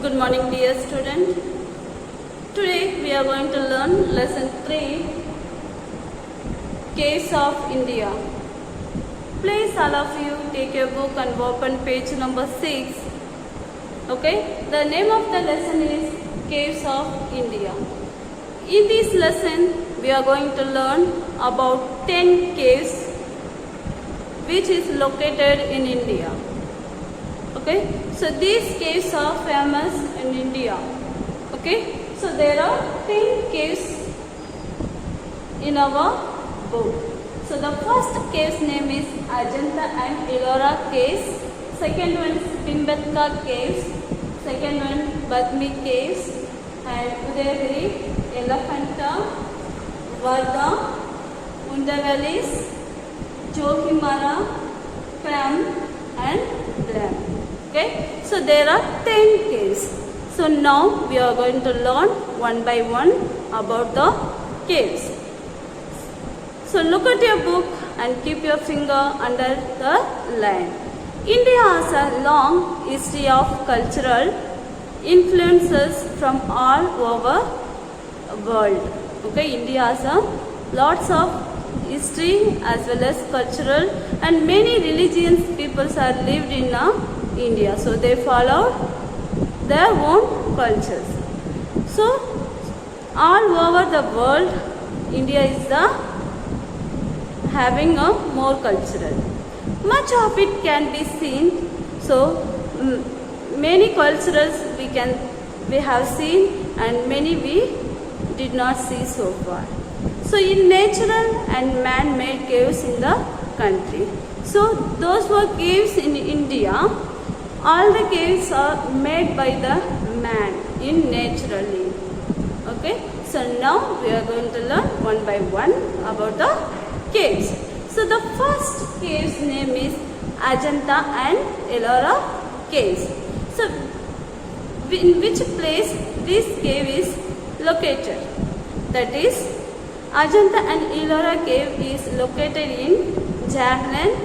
Good morning, dear student. Today we are going to learn lesson 3, Caves of India. Please all of you take your book and open page number 6. Okay, the name of the lesson is Caves of India. In this lesson we are going to learn about 10 caves which is located in India. Okay, so these caves are famous in India. Okay, so there are 10 caves in our book. So the first cave's name is Ajanta and Ellora caves. Second one is Bhimbetka caves. Second one Badmi caves and Udayagiri, Elephanta, Varda, Undavallis, Johimara, Pram and Blam. Okay, so there are 10 caves. So now we are going to learn one by one about the caves. So look at your book and keep your finger under the line. India has a long history of cultural influences from all over the world. Okay, India has a lots of history as well as cultural, and many religions peoples are lived in India, so they follow their own cultures. So all over the world India is having a more cultural. Much of it can be seen, so many cultures we have seen and many we did not see so far. So in natural and man-made caves in the country. So those were caves in India. All the caves are made by the man in naturally. Okay. So now we are going to learn one by one about the caves. So the first cave's name is Ajanta and Ellora caves. So in which place this cave is located? That is, Ajanta and Ellora cave is located in Jharkhand,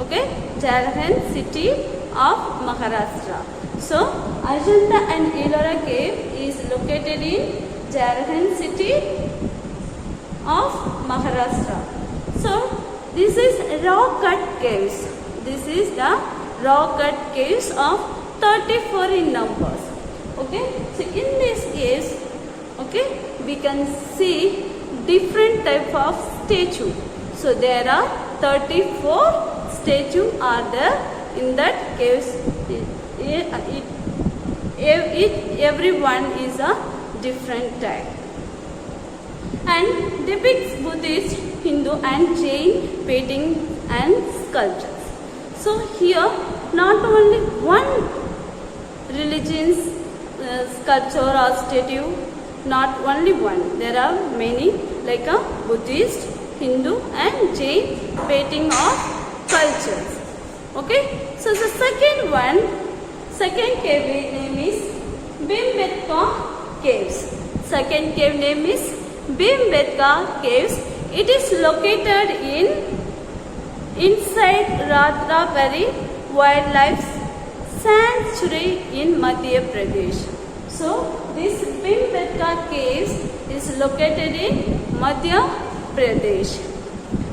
okay, Jharkhand city of Maharashtra. So Ajanta and Ellora cave is located in Jharkhand city of Maharashtra. So this is rock cut caves. This is the rock cut caves of 34 in numbers. Okay, so in these caves, okay, we can see different type of statue. So there are 34 statue are there in that caves. Every one is a different type and depicts Buddhist, Hindu and Jain paintings and sculptures. So here not only one religion's sculpture or statue, not only one, there are many like a Buddhist, Hindu and Jain painting of cultures. Okay, so the second cave name is Bhimbetka caves. Second cave name is Bhimbetka caves. It is located inside Ratnabari Wildlife Sanctuary in Madhya Pradesh. So this Bhimbetka caves is located in Madhya Pradesh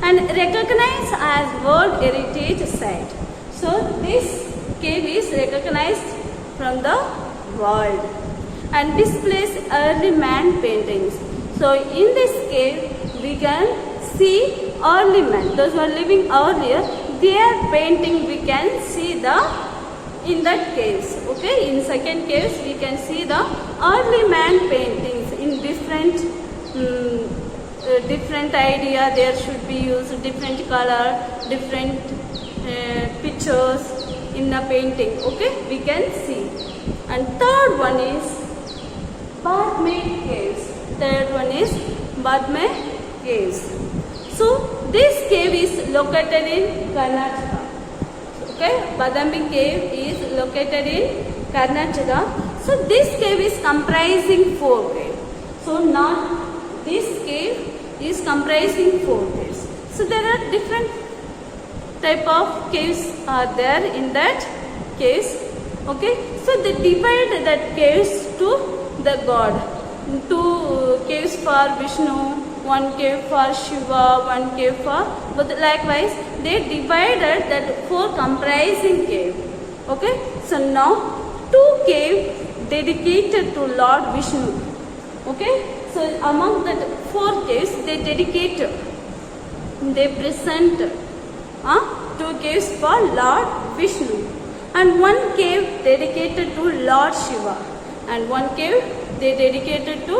and recognized as World Heritage Site. So this cave is recognized from the world and displays early man paintings. So in this cave we can see early men, those who are living earlier, their painting we can see in that caves. Okay, in second caves we can see the early man paintings in different idea. There should be used different color, different pictures in the painting. Okay, we can see. And third one is Badme caves. Third one is Badme caves. So this cave is located in Karnataka. Okay, Badami cave is located in Karnataka. So this cave is comprising 4 caves. So not this cave is comprising 4 caves. So there are different type of caves are there in that caves. Okay, So they divide that caves to the god. Two caves for Vishnu, one cave for Shiva, one cave for. But likewise, they divided that 4 comprising cave. Okay. So now 2 caves dedicated to Lord Vishnu. Okay. So among the 4 caves, they dedicated. They present 2 caves for Lord Vishnu, and 1 cave dedicated to Lord Shiva, and 1 cave they dedicated to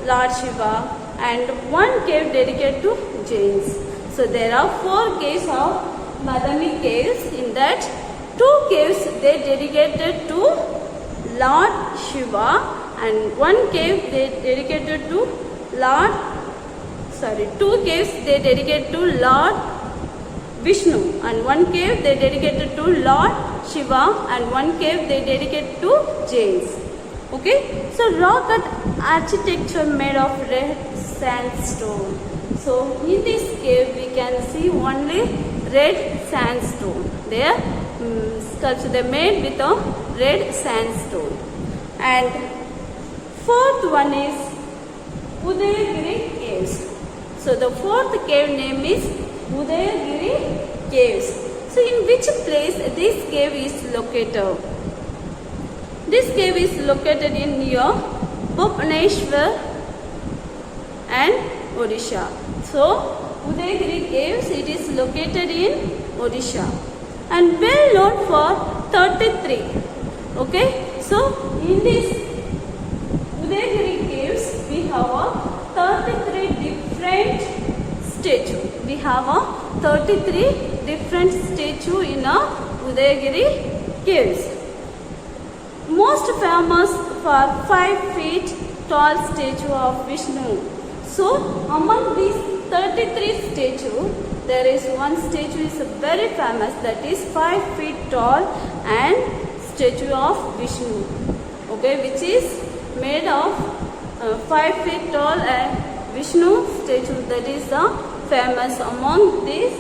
Lord Shiva, and 1 cave dedicated to Jains. So there are 4 caves of Madami caves. In that 2 caves they dedicated to Lord Shiva, and 1 cave they dedicated to Lord. 2 caves they dedicated to Lord Vishnu, and 1 cave they dedicated to Lord Shiva, and 1 cave they dedicated to Jains. Okay, so rock cut architecture made of red sandstone. So in this cave we can see only red sandstone. Their sculpture they made with a red sandstone. And 4th one is Udayagiri caves. So the 4th cave name is Udayagiri caves. So in which place this cave is located? This cave is located in near Bhubaneswar and Odisha. So Udayagiri caves, it is located in Odisha and well known for 33. Okay, so in this Udayagiri caves we have a 33 different statue. We have a 33 different statue in a Udayagiri caves. Most famous for 5 feet tall statue of Vishnu. So among these 33 statues, there is one statue is very famous, that is 5 feet tall and statue of Vishnu. Okay, which is made of 5 feet tall and Vishnu statue, that is the famous among these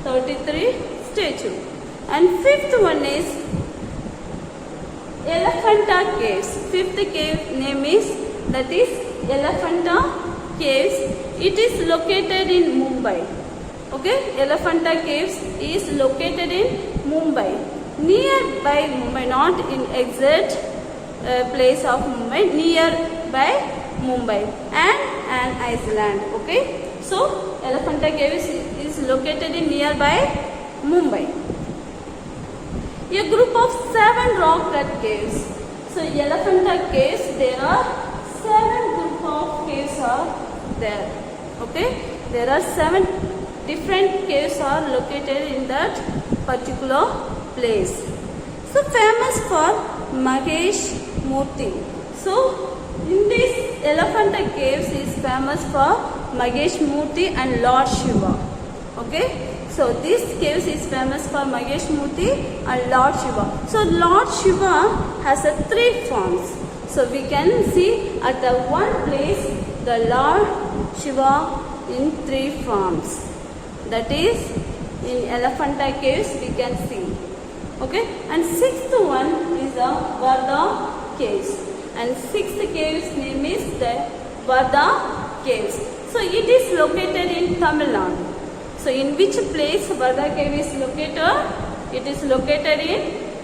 33 statues. And 5th one is Elephanta Caves. 5th cave name is, that is Elephanta Caves. It is located in Mumbai. Okay, Elephanta Caves is located in Mumbai. Nearby Mumbai, not in exact place of Mumbai, nearby Mumbai and an island. Okay, so Elephanta Caves is located in nearby Mumbai. A group of 7 rock cut caves. So Elephanta Caves, there are 7 group of caves are there. Okay, there are 7 different caves are located in that particular place. So famous for Mahesh Murthy. So in this Elephanta Caves is famous for Mahesh Murthy and Lord Shiva. Okay. So this caves is famous for Mahesh Murthy and Lord Shiva. So Lord Shiva has 3 forms. So we can see at the one place the Lord Shiva in 3 forms. That is in Elephanta Caves we can see. Okay. And 6th one is the Varda Caves. And 6th cave's name is the Varda Caves. So it is located in Tamil Nadu. So in which place Varda cave is located? It is located in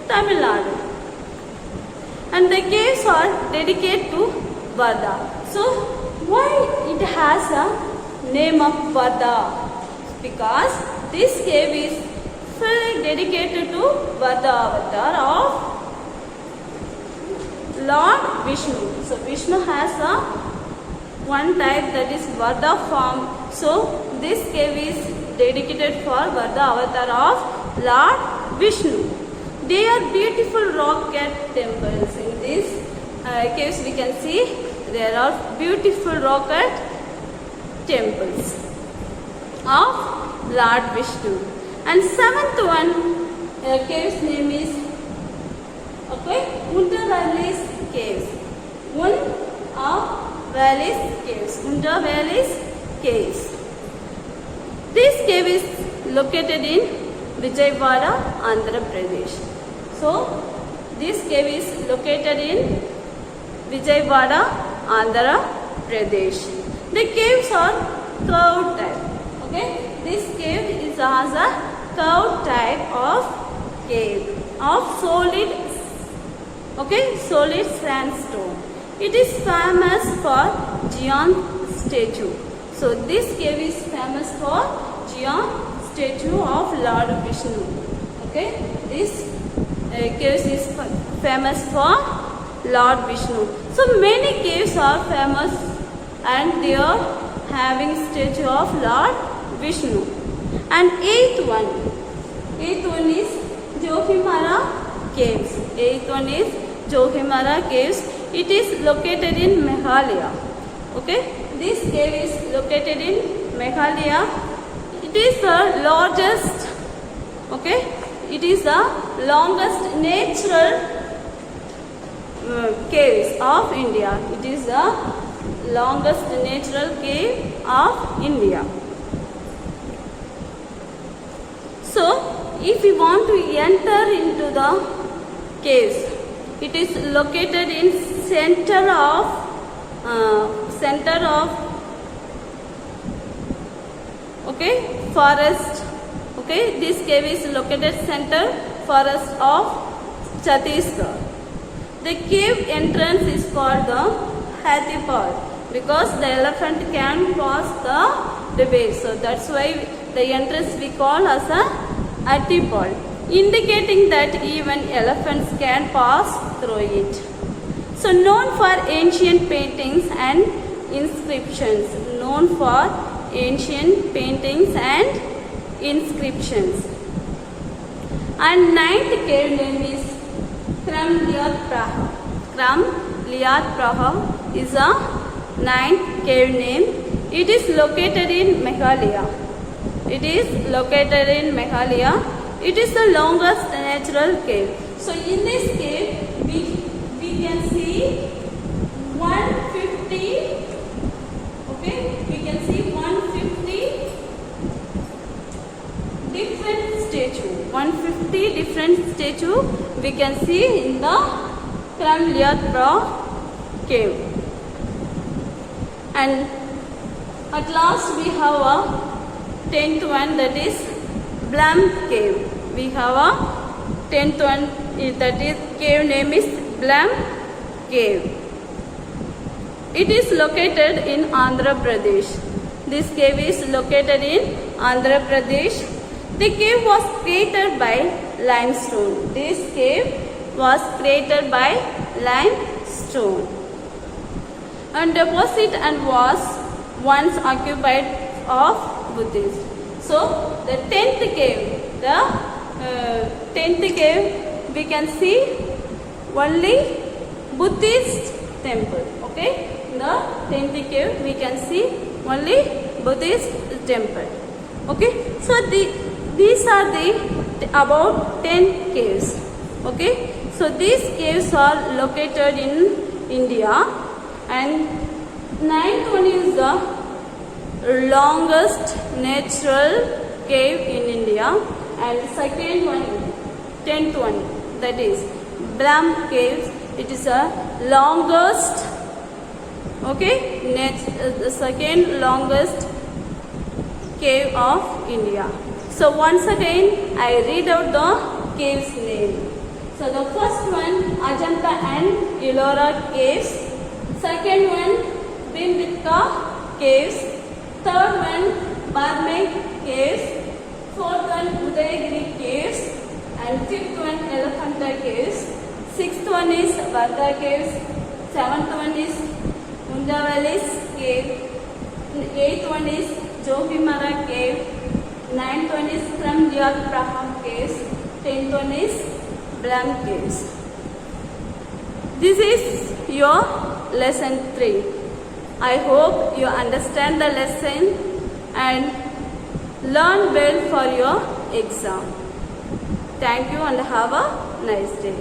Tamil Nadu. And the caves are dedicated to Varda. So why it has a name of Varda? Because this cave is fully dedicated to Varda avatar of Lord Vishnu. So Vishnu has a one type, that is Varda form. So this cave is dedicated for Varda avatar of Lord Vishnu. They are beautiful rock cut temples. In these caves we can see there are beautiful rock cut temples of Lord Vishnu. And 7th one cave's name is Unda Valleys Caves. Unda Valleys Caves. This cave is located in Vijayawada, Andhra Pradesh. So This cave is located in Vijayawada, Andhra Pradesh. The caves are curved type. Okay, this cave has a curved type of cave of solid sandstone. It is famous for giant statue. So this cave is famous for giant statue of Lord Vishnu. Okay, this cave is famous for Lord Vishnu. So many caves are famous and they are having statue of Lord Vishnu. And eighth one is Johimara caves. Eighth one is Johimara caves. It is located in Meghalaya. Okay, this cave is located in Meghalaya. It is the largest. Okay, it is the longest natural caves of India. It is the longest natural cave of India. So, if we want to enter into the caves, it is located in center of forest. Okay, this cave is located center forest of Chhattisgarh. The cave entrance is called the Hathipal because the elephant can pass the way. So that's why the entrance we call as a Hathipal, indicating that even elephants can pass through it. So known for ancient paintings and inscriptions. Known for ancient paintings and inscriptions. And ninth cave name is Kramliat Praha. Kramliat Praha is a ninth cave name. It is located in Meghalaya. It is located in Meghalaya. It is the longest natural cave. So in this cave we can see 150. Okay, we can see 150 different statue. 150 different statue we can see in the Kramliat Praha cave. And at last we have a 10th one, that is Blam cave. We have a 10th one, that is cave name is Blam cave. It is located in Andhra Pradesh. This cave is located in Andhra Pradesh. The cave was created by limestone. This cave was created by limestone and deposit and was once occupied of Buddhists. So the 10th cave, we can see only Buddhist temple. Okay, in the 10th cave we can see only Buddhist temple. Okay, so these are about 10 caves. Okay, so these caves are located in India, and 9th one is the longest natural cave in India, and second one, 10th one, that is Blam caves. It is a longest, okay, the second longest cave of India. So once again I read out the caves name. So the first one, Ajanta and Ellora caves. Second one, Bhimbetka caves. Third one, Barmek caves. Fourth one, Udayagiri caves. And fifth one, Elephanta caves. Sixth one is Varda caves. Seventh one is Undavalis cave. Eighth one is Johimara cave. Ninth one is Kramliat Praha caves. 10th one is Blam caves. This is your lesson 3. I hope you understand the lesson and learn well for your exam. Thank you and have a nice day.